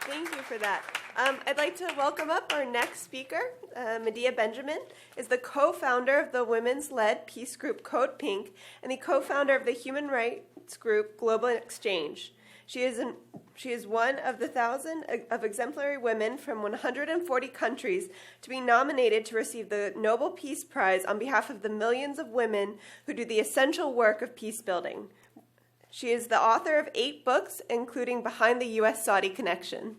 Thank you for that. I'd like to welcome up our next speaker. Medea Benjamin is the co-founder of the women's-led peace group Code Pink and the co-founder of the human rights group Global Exchange. She is one of the 1,000 of exemplary women from 140 countries to be nominated to receive the Nobel Peace Prize on behalf of the millions of women who do the essential work of peace building. She is the author of 8 books, including Behind the U.S.-Saudi Connection.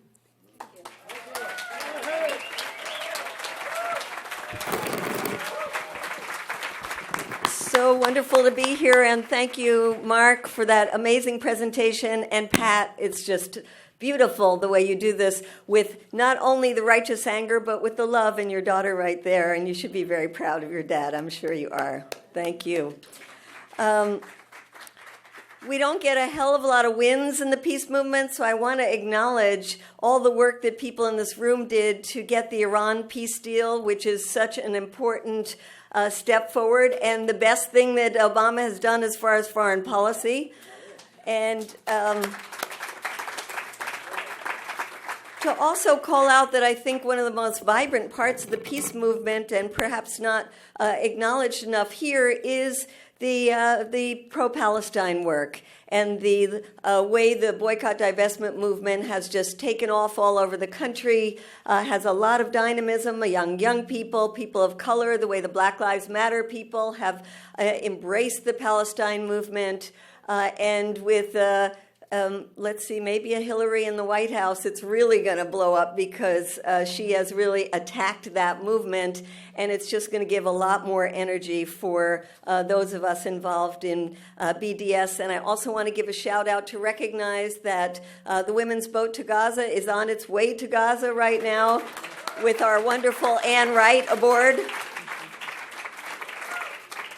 So wonderful to be here, and thank you, Mark, for that amazing presentation. And Pat, it's just beautiful the way you do this with not only the righteous anger, but with the love, and your daughter right there. And you should be very proud of your dad. I'm sure you are. Thank you. We don't get a hell of a lot of wins in the peace movement, so I want to acknowledge all the work that people in this room did to get the Iran peace deal, which is such an important step forward, and the best thing that Obama has done as far as foreign policy. And to also call out that I think one of the most vibrant parts of the peace movement, and perhaps not acknowledged enough here, is the pro-Palestine work and the way the boycott divestment movement has just taken off all over the country, has a lot of dynamism, young people, people of color, the way the Black Lives Matter people have embraced the Palestine movement, and with let's see, maybe a Hillary in the White House, it's really going to blow up because she has really attacked that movement, and it's just going to give a lot more energy for those of us involved in BDS. And I also want to give a shout out to recognize that the Women's Boat to Gaza is on its way to Gaza right now with our wonderful Ann Wright aboard.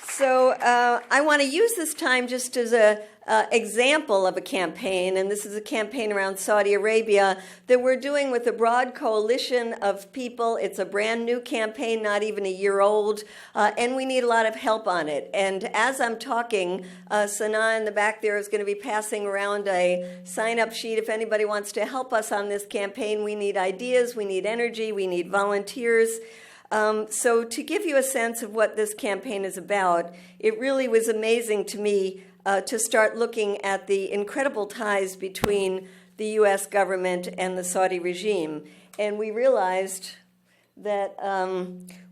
So I want to use this time just as a example of a campaign, and this is a campaign around Saudi Arabia that we're doing with a broad coalition of people. It's a brand new campaign, not even a year old, and we need a lot of help on it. And as I'm talking, Sana in the back there is going to be passing around a sign-up sheet if anybody wants to help us on this campaign. We need ideas, we need energy, we need volunteers. So to give you a sense of what this campaign is about, it really was amazing to me to start looking at the incredible ties between the U.S. government and the Saudi regime. And we realized that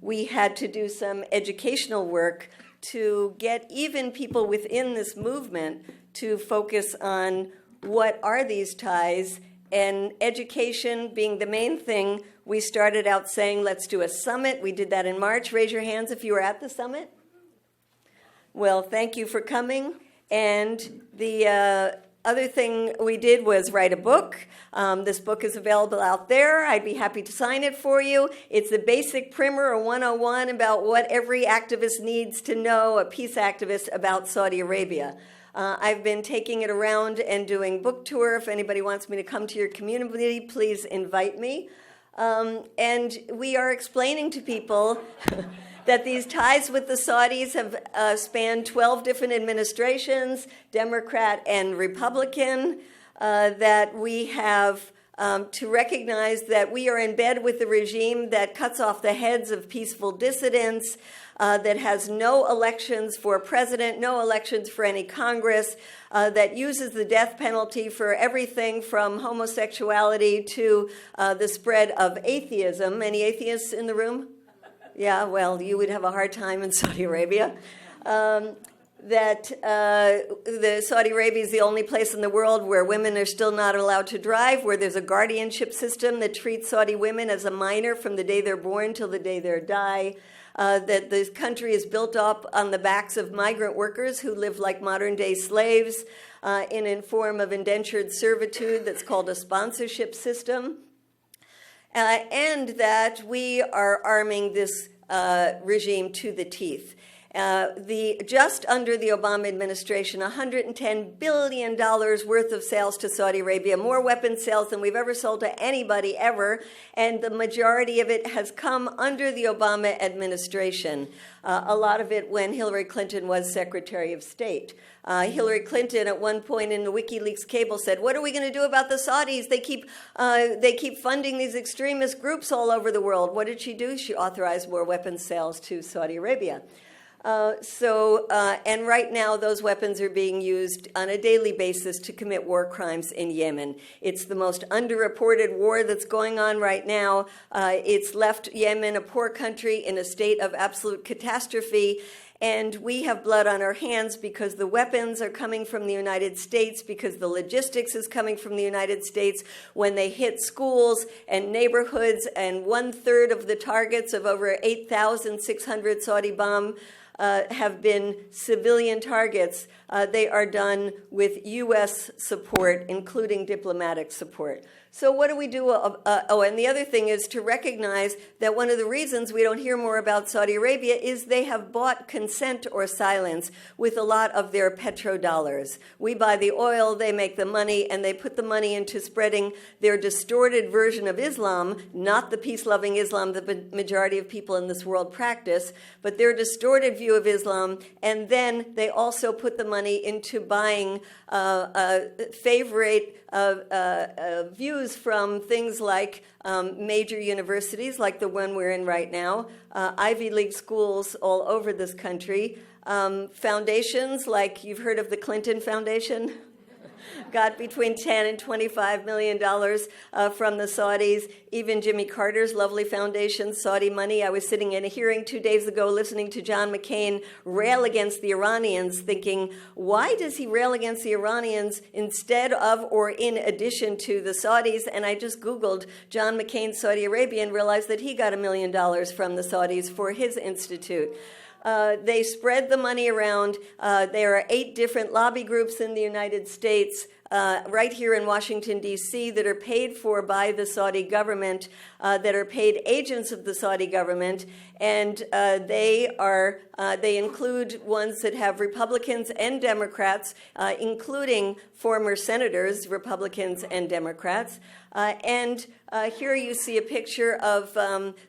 we had to do some educational work to get even people within this movement to focus on what are these ties, and education being the main thing. We started out saying, let's do a summit. We did that in March. Raise your hands if you were at the summit. Well, thank you for coming. And the other thing we did was write a book. This book is available out there. I'd be happy to sign it for you. It's the basic primer, a 101 about what every activist needs to know, a peace activist, about Saudi Arabia. I've been taking it around and doing book tour. If anybody wants me to come to your community, please invite me. And we are explaining to people that these ties with the Saudis have spanned 12 different administrations, Democrat and Republican, that we have to recognize that we are in bed with the regime that cuts off the heads of peaceful dissidents, that has no elections for president, no elections for any Congress, that uses the death penalty for everything from homosexuality to the spread of atheism. Any atheists in the room? Yeah, well, you would have a hard time in Saudi Arabia. That the Saudi Arabia is the only place in the world where women are still not allowed to drive, where there's a guardianship system that treats Saudi women as a minor from the day they're born till the day they die. That this country is built up on the backs of migrant workers who live like modern-day slaves in a form of indentured servitude that's called a sponsorship system. And that we are arming this regime to the teeth. Just under the Obama administration, $110 billion worth of sales to Saudi Arabia, more weapons sales than we've ever sold to anybody ever, and the majority of it has come under the Obama administration. A lot of it when Hillary Clinton was Secretary of State. Hillary Clinton at one point in the WikiLeaks cable said, "What are we going to do about the Saudis? They keep funding these extremist groups all over the world." What did she do? She authorized more weapons sales to Saudi Arabia. And right now, those weapons are being used on a daily basis to commit war crimes in Yemen. It's the most underreported war that's going on right now. It's left Yemen, a poor country, in a state of absolute catastrophe. And we have blood on our hands because the weapons are coming from the United States, because the logistics is coming from the United States. When they hit schools and neighborhoods, and 1/3 of the targets of over 8,600 Saudi bomb have been civilian targets, they are done with U.S. support, including diplomatic support. So what do we do? And the other thing is to recognize that one of the reasons we don't hear more about Saudi Arabia is they have bought consent or silence with a lot of their petrodollars. We buy the oil, they make the money, and they put the money into spreading their distorted version of Islam, not the peace-loving Islam the majority of people in this world practice, but their distorted view of Islam. And then they also put the money into buying favorite views from things like major universities, like the one we're in right now, Ivy League schools all over this country, foundations like you've heard of the Clinton Foundation. Got between $10 and $25 million from the Saudis. Even Jimmy Carter's lovely foundation, Saudi money. I was sitting in a hearing 2 days ago listening to John McCain rail against the Iranians, thinking, why does he rail against the Iranians instead of or in addition to the Saudis? And I just Googled John McCain, Saudi Arabia, and realized that he got $1 million from the Saudis for his institute. They spread the money around. There are 8 different lobby groups in the United States, right here in Washington, D.C., that are paid for by the Saudi government, that are paid agents of the Saudi government, and they include ones that have Republicans and Democrats, including former senators, Republicans and Democrats. And here you see a picture of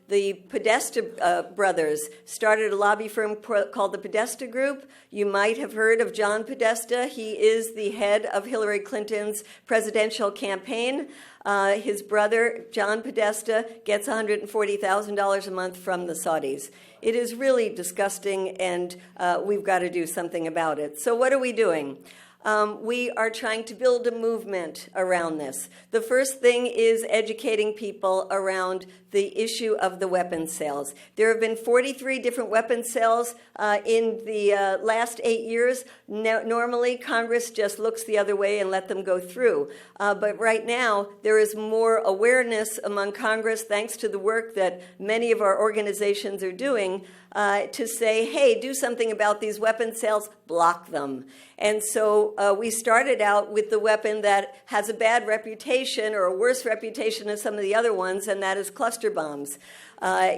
the Podesta brothers. Started a lobby firm called the Podesta Group. You might have heard of John Podesta. He is the head of Hillary Clinton's presidential campaign. His brother, John Podesta, gets $140,000 a month from the Saudis. It is really disgusting, and we've got to do something about it. So what are we doing? We are trying to build a movement around this. The first thing is educating people around the issue of the weapons sales. There have been 43 different weapons sales in the last 8 years. Normally, Congress just looks the other way and let them go through. But right now, there is more awareness among Congress, thanks to the work that many of our organizations are doing, to say, hey, do something about these weapons sales, block them. And so we started out with the weapon that has a bad reputation or a worse reputation than some of the other ones, and that is cluster bombs.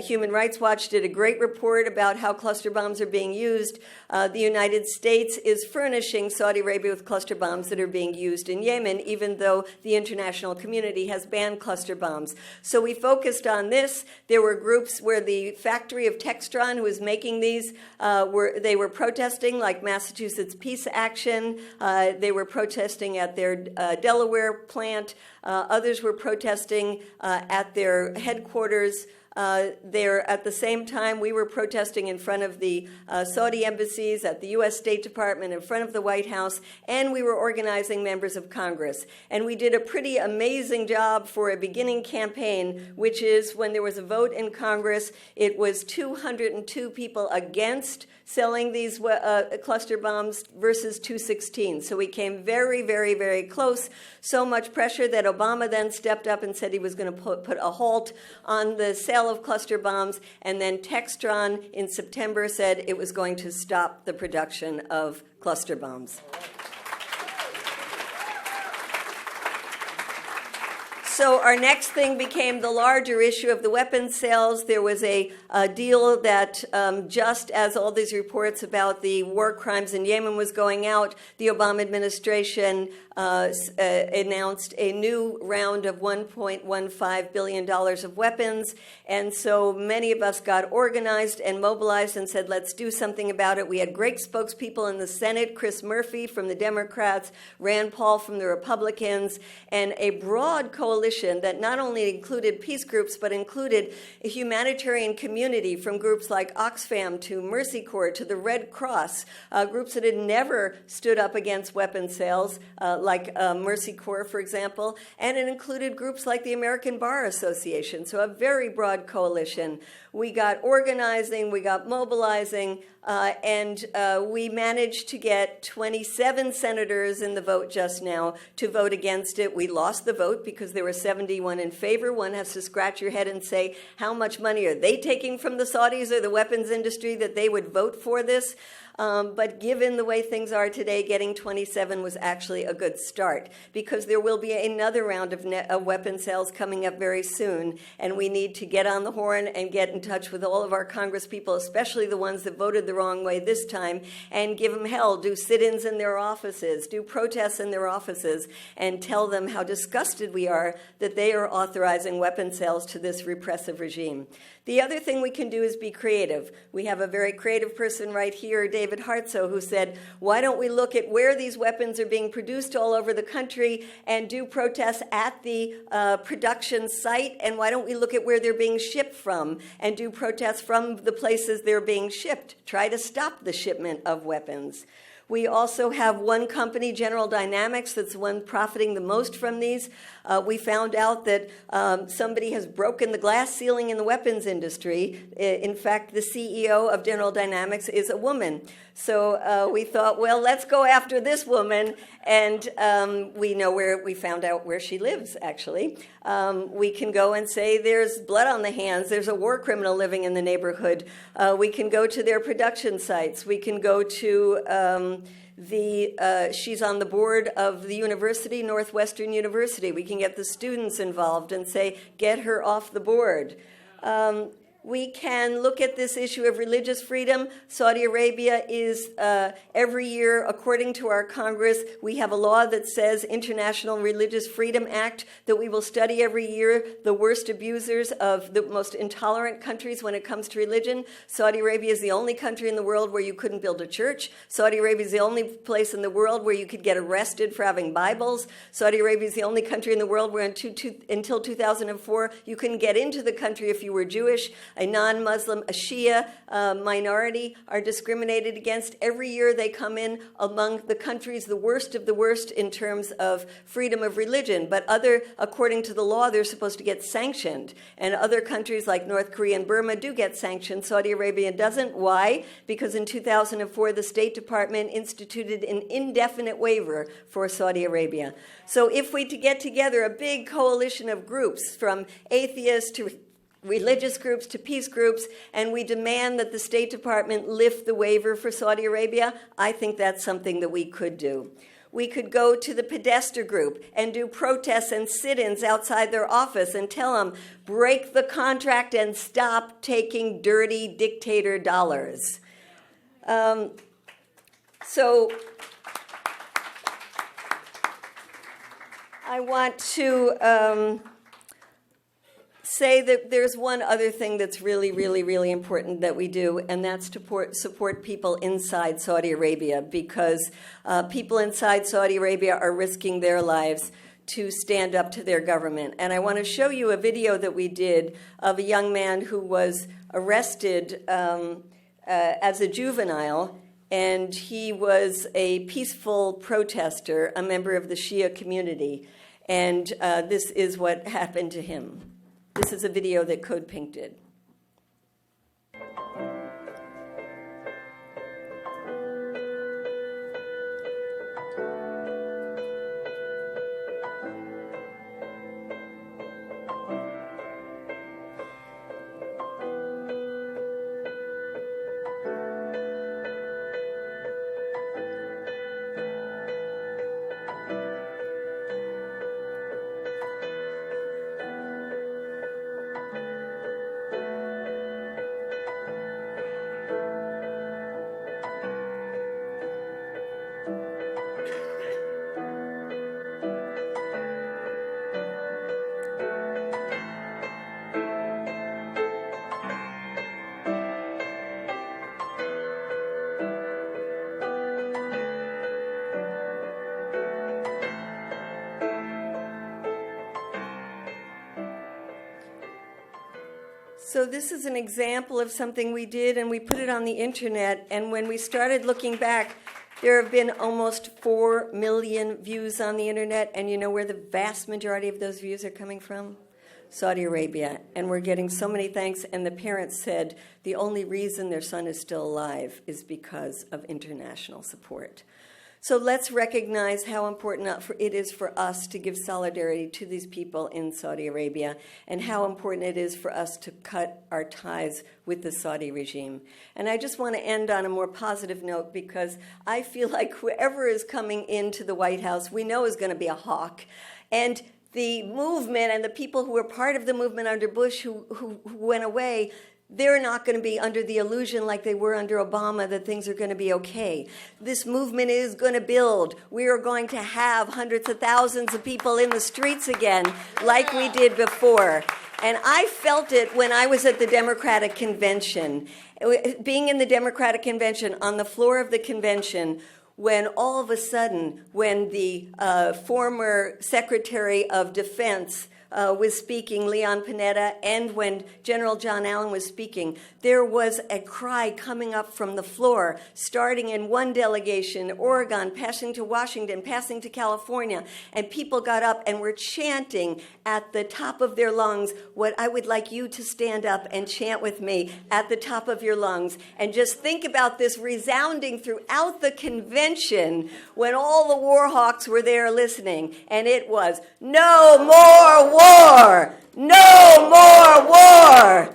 Human Rights Watch did a great report about how cluster bombs are being used. The United States is furnishing Saudi Arabia with cluster bombs that are being used in Yemen, even though the international community has banned cluster bombs. So we focused on this. There were groups where the factory of Textron, who was making these, they were protesting, like Massachusetts Peace Action. They were protesting at their Delaware plant. Others were protesting at their headquarters. There, at the same time, we were protesting in front of the Saudi embassies, at the U.S. State Department, in front of the White House, and we were organizing members of Congress. And we did a pretty amazing job for a beginning campaign, which is when there was a vote in Congress, it was 202 people against selling these cluster bombs versus 216. So we came very, very, very close. So much pressure that Obama then stepped up and said he was going to put a halt on the sale of cluster bombs. And then Textron in September said it was going to stop the production of cluster bombs. So our next thing became the larger issue of the weapons sales. There was a deal that just as all these reports about the war crimes in Yemen was going out, the Obama administration announced a new round of $1.15 billion of weapons. And so many of us got organized and mobilized and said, let's do something about it. We had great spokespeople in the Senate, Chris Murphy from the Democrats, Rand Paul from the Republicans, and a broad coalition that not only included peace groups, but included a humanitarian community from groups like Oxfam to Mercy Corps to the Red Cross, groups that had never stood up against weapons sales, like Mercy Corps, for example, and it included groups like the American Bar Association, so a very broad coalition. We got organizing, we got mobilizing, and we managed to get 27 senators in the vote just now to vote against it. We lost the vote because there were 71 in favor. One has to scratch your head and say, how much money are they taking from the Saudis or the weapons industry that they would vote for this? But given the way things are today, getting 27 was actually a good start because there will be another round of weapon sales coming up very soon, and we need to get on the horn and get in touch with all of our congresspeople, especially the ones that voted the wrong way this time, and give them hell, do sit-ins in their offices, do protests in their offices, and tell them how disgusted we are that they are authorizing weapon sales to this repressive regime. The other thing we can do is be creative. We have a very creative person right here, David Hartsoe, who said, why don't we look at where these weapons are being produced all over the country and do protests at the production site, and why don't we look at where they're being shipped from and do protests from the places they're being shipped, try to stop the shipment of weapons. We also have one company, General Dynamics, that's the one profiting the most from these. We found out that somebody has broken the glass ceiling in the weapons industry. In fact, the CEO of General Dynamics is a woman. So we thought, well, let's go after this woman. And we found out where she lives, actually. We can go and say there's blood on the hands. There's a war criminal living in the neighborhood. We can go to their production sites. We can go to she's on the board of the university, Northwestern University. We can get the students involved and say, get her off the board. We can look at this issue of religious freedom. Saudi Arabia is, every year, according to our Congress, we have a law that says, International Religious Freedom Act, that we will study every year the worst abusers of the most intolerant countries when it comes to religion. Saudi Arabia is the only country in the world where you couldn't build a church. Saudi Arabia is the only place in the world where you could get arrested for having Bibles. Saudi Arabia is the only country in the world where until 2004, you couldn't get into the country if you were Jewish. A non-Muslim, a Shia minority are discriminated against. Every year they come in among the countries the worst of the worst in terms of freedom of religion. But according to the law, they're supposed to get sanctioned. And other countries like North Korea and Burma do get sanctioned. Saudi Arabia doesn't. Why? Because in 2004, the State Department instituted an indefinite waiver for Saudi Arabia. So if we get together a big coalition of groups from atheists to religious groups to peace groups, and we demand that the State Department lift the waiver for Saudi Arabia, I think that's something that we could do. We could go to the Podesta group and do protests and sit-ins outside their office and tell them, break the contract and stop taking dirty dictator dollars. So I want to say that there's one other thing that's really, really, really important that we do, and that's to support people inside Saudi Arabia, because people inside Saudi Arabia are risking their lives to stand up to their government. And I want to show you a video that we did of a young man who was arrested as a juvenile, and he was a peaceful protester, a member of the Shia community. And this is what happened to him. This is a video that Code Pink did. So this is an example of something we did, and we put it on the internet. And when we started looking back, there have been almost 4 million views on the internet. And you know where the vast majority of those views are coming from? Saudi Arabia. And we're getting so many thanks. And the parents said the only reason their son is still alive is because of international support. So let's recognize how important it is for us to give solidarity to these people in Saudi Arabia, and how important it is for us to cut our ties with the Saudi regime. And I just want to end on a more positive note, because I feel like whoever is coming into the White House, we know is going to be a hawk. And the movement and the people who were part of the movement under Bush who went away, they're not going to be under the illusion like they were under Obama that things are going to be okay. This movement is going to build. We are going to have hundreds of thousands of people in the streets again like we did before. And I felt it when I was at the Democratic Convention. Being in the Democratic Convention, on the floor of the convention, when all of a sudden, when the former Secretary of Defense was speaking, Leon Panetta, and when General John Allen was speaking, there was a cry coming up from the floor, starting in one delegation, Oregon, passing to Washington, passing to California, and people got up and were chanting at the top of their lungs what I would like you to stand up and chant with me at the top of your lungs. And just think about this resounding throughout the convention when all the war hawks were there listening, and it was, "No more war! No more war!"